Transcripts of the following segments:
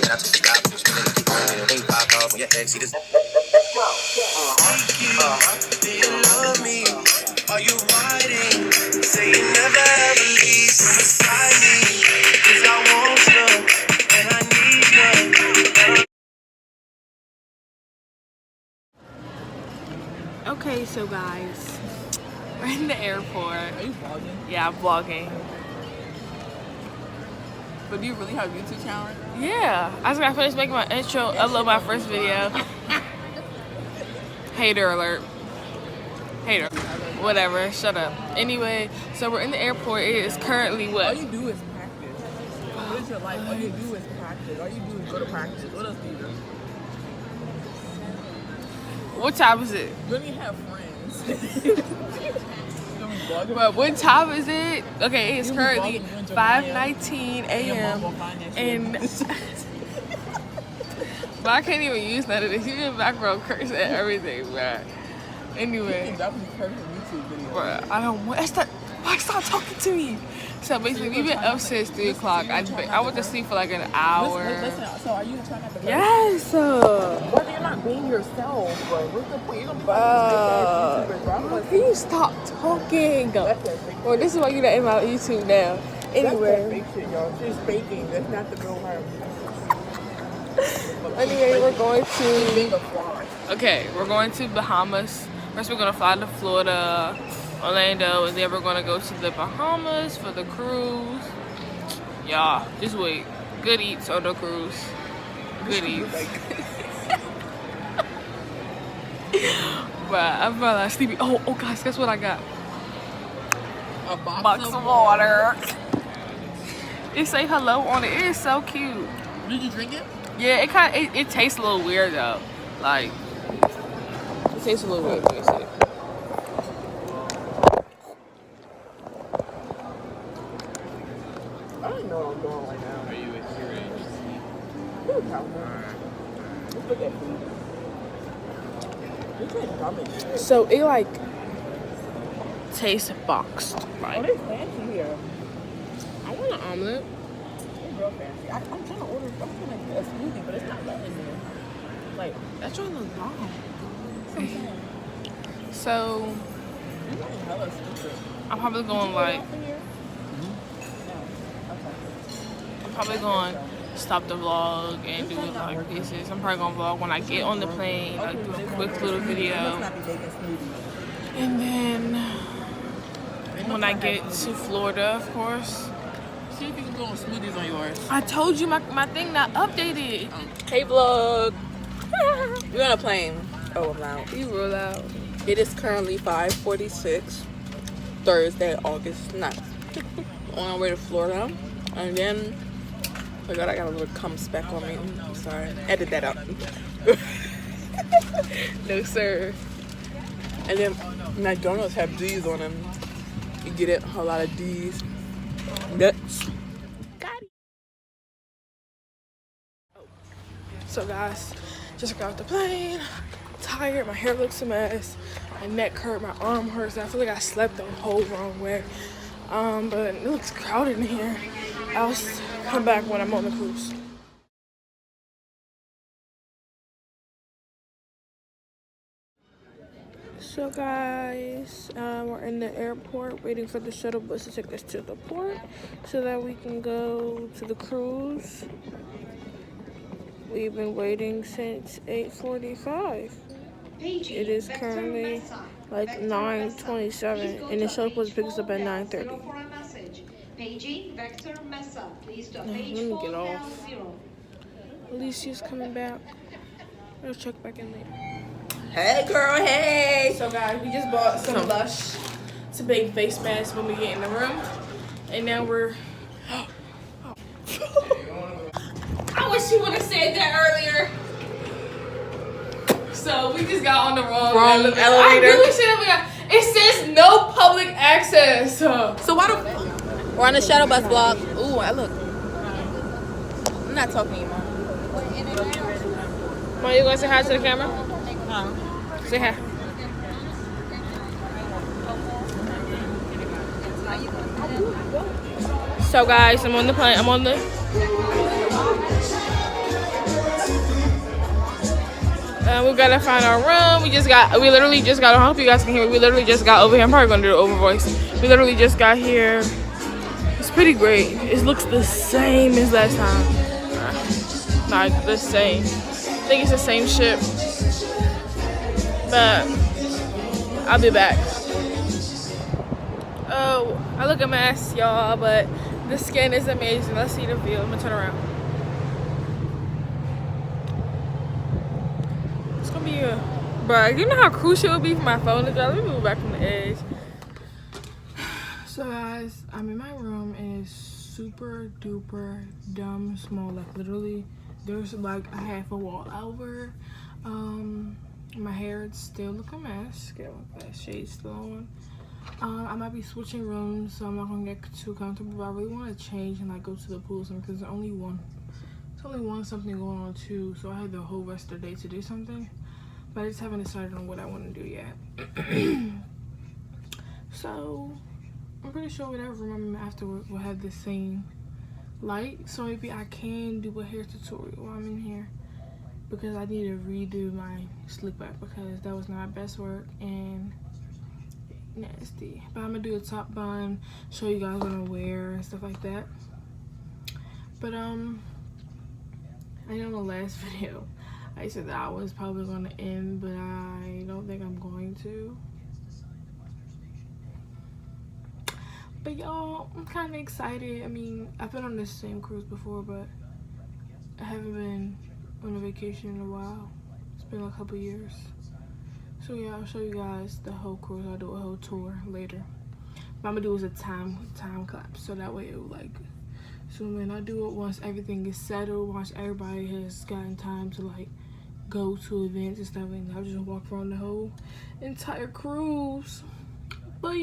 and I took the job. You spinning the people and it ain't pop off on your ex. See this? Do you love me? Are you riding? Say you never ever leave from beside me. 'Cause I want some and I need some. Okay, so guys, we're in the airport. Are you vlogging? Yeah, I'm vlogging. But do you really have a YouTube channel right now? Yeah, I just gotta finish making my intro, upload my first video. Hater alert. Hater. Whatever, shut up. Anyway, so we're in the airport. It is currently All what? you do is practice. What is your life? All you do is practice. All you do is go to practice. What else do you do? What time is it? You don't even have friends. But what time is it? Okay, it's currently 5:19 a.m. and but I can't even use none of this. You in the background curse at everything, bruh. Anyway, bruh, I don't want. Why stop talking to me? So basically, we've been up since 3 o'clock. I went to sleep for like an hour. Listen, so are you trying not to? Yes. Whether you're not being yourself, but what's the point? You don't Can you stop talking? Well, this is why you're not in my YouTube now. Anyway. That's fake shit, y'all. She's faking. That's not the real her. Anyway, we're going to. Okay, we're going to Bahamas. First, we're gonna fly to Florida, Orlando, and then we're gonna go to the Bahamas for the cruise. Y'all, just wait. Good eats on the cruise. Good eats. But I'm probably sleepy. Oh, guys, guess what I got? A Box of water. It say hello on it. It is so cute. Did you drink it? Yeah, it tastes a little weird though. Like, it tastes a little weird. Let me see. I don't know what I'm doing right now. Are you experienced? Look at food. This is dumb as shit. So it like tastes boxed. Oh, Like, they fancy here. I want an omelet. It's real fancy. I'm trying to order. I'm trying to get a smoothie, but it's not letting me. Like, That's really long. so you're getting hella stupid. I'm probably going like. I'm probably going to stop the vlog and do like pieces. I'm probably gonna vlog when I get on the plane, like do a quick little video. And then when I get to Florida, of course. See if you can go on smoothies on yours. I told you my thing not updated. Hey vlog. We're on a plane. Oh, I'm loud. You real loud. It is currently 5:46, Thursday, August 9th. On our way to Florida. And then, oh my God, I got a little cum speck on me. I'm sorry. Edit that out. No sir. And then McDonald's have D's on them. You get it, a lot of D's. Nuts. Got it. So guys, just got off the plane. Tired, my hair looks a mess. My neck hurt, my arm hurts. I feel like I slept the whole wrong way. But it looks crowded in here. I'll come back when I'm on the cruise. So guys, we're in the airport waiting for the shuttle bus to take us to the port so that we can go to the cruise. We've been waiting since 8:45. It is currently like 9:27 and the shuttle bus picks us up at 9:30. Let me get off. Alicia's coming back. I'll check back in later. Hey, girl, hey. So guys, we just bought some Lush to bake face masks when we get in the room. And now we're... I wish you would have said that earlier. So we just got on the wrong elevator. I really should have. It says no public access. So why the... We're on the shuttle bus vlog. Ooh, I look. I'm not talking to you, Mom. Mom, you gonna say hi to the camera? Say hi. So guys, I'm on the plane. I'm on the we gotta find our room. We literally just got, I hope you guys can hear me. We literally just got over here. I'm probably gonna do the over voice. We literally just got here. It's pretty great. It looks the same as last time. Like the same. I think it's the same ship. But I'll be back. Oh, I look a mess, y'all, but the skin is amazing. Let's see the view. I'm gonna turn around. It's gonna be a, bruh, you know how crucial it would be for my phone to go? Let me move back from the edge. So guys, I'm in my room and it's super duper dumb small. Like literally, there's like a half a wall over. My hair is still look a mess. Get that shade still on. I might be switching rooms, so I'm not gonna get too comfortable. But I really want to change and like go to the pool or something because there's only one something going on too. So I have the whole rest of the day to do something, but I just haven't decided on what I want to do yet. So I'm pretty sure whatever room I'm in afterward will have the same light. So maybe I can do a hair tutorial while I'm in here because I need to redo my slick back because that was not best work and nasty. But I'm gonna do a top bun, show you guys what I wear and stuff like that. But I know in the last video I said that I was probably gonna end, but I don't think I'm going to. But y'all, I'm kind of excited. I mean, I've been on this same cruise before, but I haven't been on a vacation in a while. It's been a couple years. So yeah, I'll show you guys the whole cruise. I'll do a whole tour later. What I'm gonna do is a time lapse, so that way it will like zoom in. I'll do it once everything is settled, once everybody has gotten time to like go to events and stuff, and I'll just walk around the whole entire cruise. But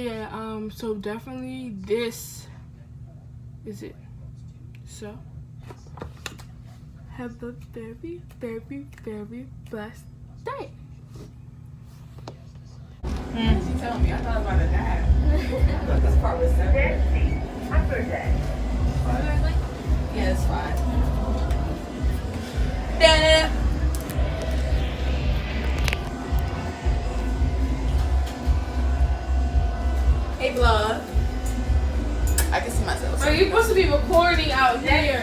yeah, so definitely this is it. So have a very, very, very blessed day. She told me, I thought about it now. This part was separate. Yeah, it's fine. Da-da. Hey vlog. I can see myself. Are you supposed to be recording out here?